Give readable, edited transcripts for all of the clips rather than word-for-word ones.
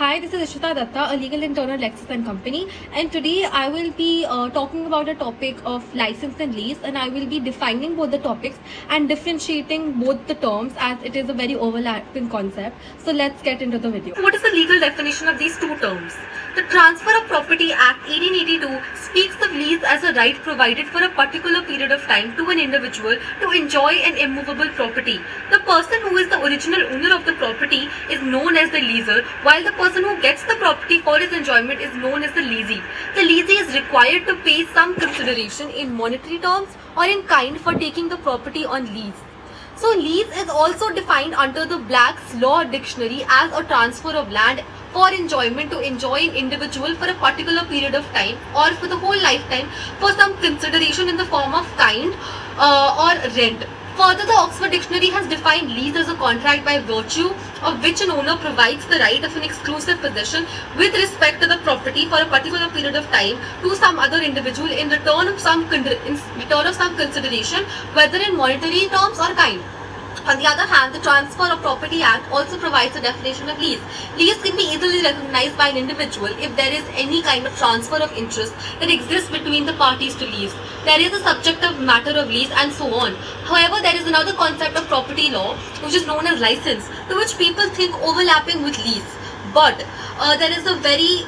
Hi, this is Ishita Datta, a legal intern at Lexis & Company, and today I will be talking about a topic of license and lease, and I will be defining both the topics and differentiating both the terms as it is a very overlapping concept. So let's get into the video. What is the legal definition of these two terms? The Transfer of Property Act 1882 speaks of lease as a right provided for a particular period of time to an individual to enjoy an immovable property. The person who is the original owner of the property is known as the leaser, while the person who gets the property for his enjoyment is known as the leasee. The leasee is required to pay some consideration in monetary terms or in kind for taking the property on lease. So lease is also defined under the Black's Law Dictionary as a transfer of land for enjoyment to enjoy an individual for a particular period of time or for the whole lifetime for some consideration in the form of kind or rent. Further, the Oxford Dictionary has defined lease as a contract by virtue of which an owner provides the right of an exclusive possession with respect to the property for a particular period of time to some other individual in return of some consideration, whether in monetary terms or kind. On the other hand, the Transfer of Property Act also provides a definition of lease. Lease can be easily recognized by an individual if there is any kind of transfer of interest that exists between the parties to lease. There is a subjective matter of lease and so on. However, there is another concept of property law which is known as license, to which people think overlapping with lease. But there is a very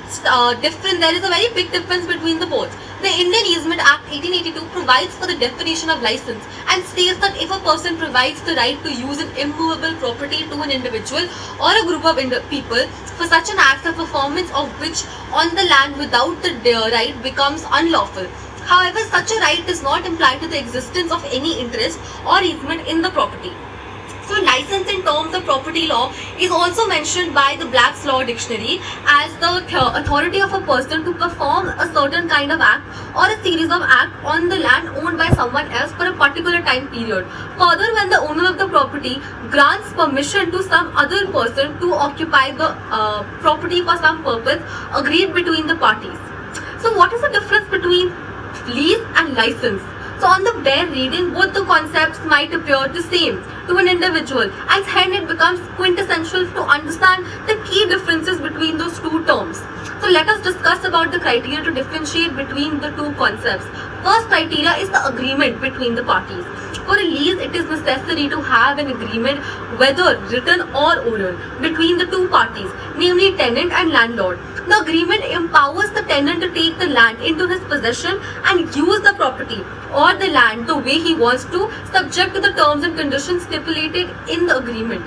big difference between the both. The Indian Easement Act 1882 provides for the definition of license and states that if a person provides the right to use an immovable property to an individual or a group of people for such an act, the performance of which on the land without the right becomes unlawful. However, such a right does not imply to the existence of any interest or easement in the property. So license in terms of property law is also mentioned by the Black's Law Dictionary as the authority of a person to perform a certain kind of act or a series of acts on the land owned by someone else for a particular time period. Further, when the owner of the property grants permission to some other person to occupy the property for some purpose agreed between the parties. So what is the difference between lease and license? So on the bare reading, both the concepts might appear the same to an individual, and hence it becomes quintessential to understand the key differences between those two terms. So let us discuss about the criteria to differentiate between the two concepts. First criteria is the agreement between the parties. For a lease, it is necessary to have an agreement, whether written or oral, between the two parties, namely tenant and landlord. The agreement empowers the tenant to take the land into his possession and use the property or the land the way he wants to, subject to the terms and conditions stipulated in the agreement.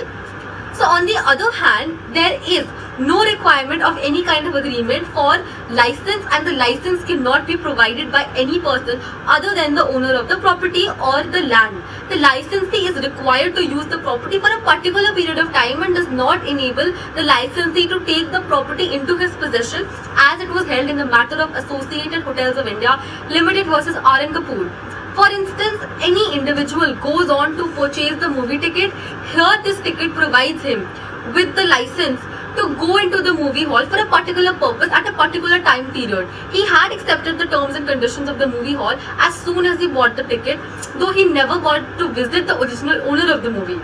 So on the other hand, there is no requirement of any kind of agreement for license, and the license cannot be provided by any person other than the owner of the property or the land. The licensee is required to use the property for a particular period of time and does not enable the licensee to take the property into his possession, as it was held in the matter of Associated Hotels of India Limited versus R.N. Kapoor. For instance, any individual goes on to purchase the movie ticket. Here this ticket provides him with the license to go into the movie hall for a particular purpose at a particular time period. He had accepted the terms and conditions of the movie hall as soon as he bought the ticket, though he never got to visit the original owner of the movie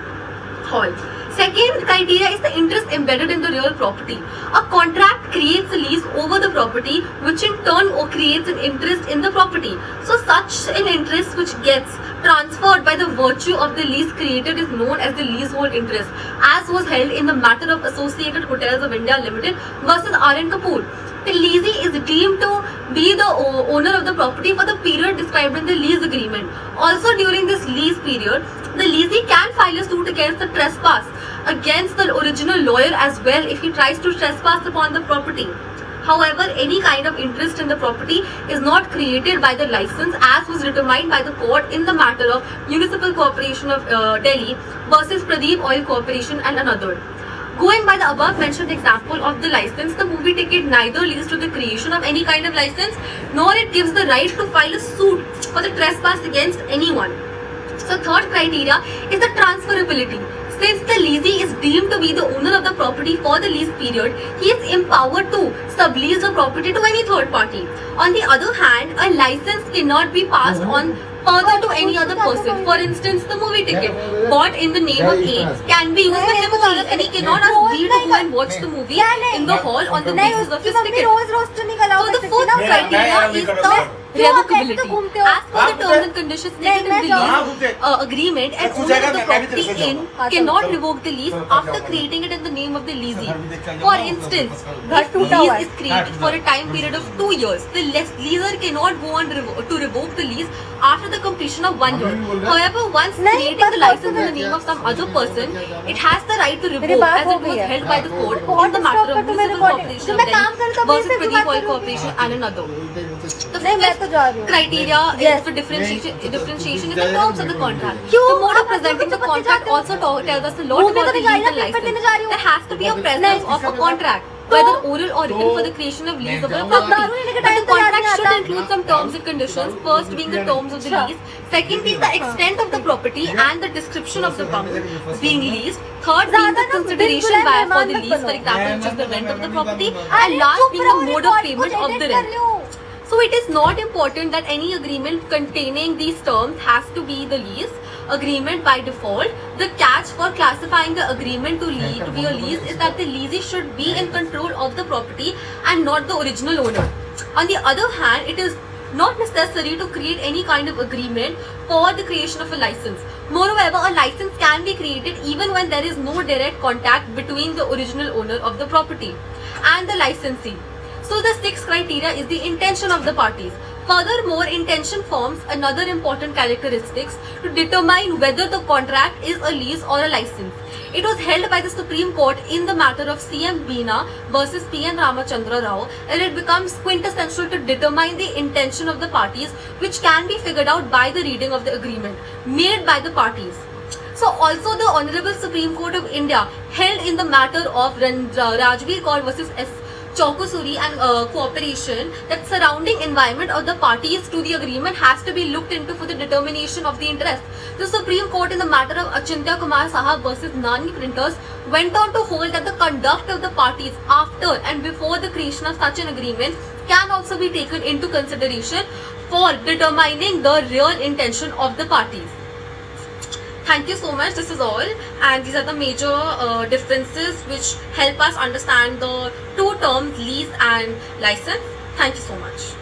hall. Second criteria is the interest embedded in the real property. A contract creates a lease over the property, which in turn creates an interest in the property. So such an interest which gets transferred by the virtue of the lease created is known as the leasehold interest, as was held in the matter of Associated Hotels of India Limited versus R.N. Kapoor. The leasee is deemed to be the owner of the property for the period described in the lease agreement. Also during this lease period, the leasee can file a suit against the trespass against the original lawyer as well if he tries to trespass upon the property. However, any kind of interest in the property is not created by the license, as was determined by the court in the matter of Municipal Corporation of Delhi versus Pradeep Oil Corporation and another. Going by the above mentioned example of the license, the movie ticket neither leads to the creation of any kind of license, nor it gives the right to file a suit for the trespass against anyone. So third criteria is the transferability. Since the leasee is deemed to be the owner of the property for the lease period, he is empowered to sublease the property to any third party. On the other hand, a license cannot be passed on further to any other person. For instance, the movie ticket bought in the name of A can be used for him only, and he cannot ask B to go and watch the movie in the hall on the basis of his ticket. So the fourth criteria is the revocability. As per the terms and conditions stated in the lease agreement, an owner of the property in cannot revoke the lease after creating it in the name of the leasee. For instance, if lease is created for a time period of 2 years, the leaser cannot go on to revoke the lease after the completion of 1 year. However, once creating the license in the name of some other person, it has the right to revoke as it was held by the court in the matter of municipal corporation of Delhi versus Pradeep Oil Corporation and another. The fifth criteria is for differentiation is the terms of the contract. The mode of presenting the contract also tells us a lot about the lease and license. There has to be a presence of a contract, whether oral or written, for the creation of lease of a property. But the contract should include some terms and conditions, first being the terms of the lease, second being the extent of the property and the description of the pump being leased, third being the consideration for the lease, for example, which is the rent of the property, and last being the mode of payment of the rent. So it is not important that any agreement containing these terms has to be the lease agreement by default. The catch for classifying the agreement to be a lease is that the leasee should be in control of the property and not the original owner. On the other hand, it is not necessary to create any kind of agreement for the creation of a license. Moreover, a license can be created even when there is no direct contact between the original owner of the property and the licensee. So the sixth criteria is the intention of the parties. Furthermore, intention forms another important characteristics to determine whether the contract is a lease or a license. It was held by the Supreme Court in the matter of C.M. Veena versus P.N. Ramachandra Rao, and it becomes quintessential to determine the intention of the parties, which can be figured out by the reading of the agreement made by the parties. So also the Honorable Supreme Court of India held in the matter of Rajveer Kaur versus S. Chowkusuri and cooperation that surrounding environment of the parties to the agreement has to be looked into for the determination of the interest. The Supreme Court in the matter of Achintya Kumar Sahab versus Nani Printers went on to hold that the conduct of the parties after and before the creation of such an agreement can also be taken into consideration for determining the real intention of the parties. Thank you so much. This is all, and these are the major differences which help us understand the two terms lease and license. Thank you so much.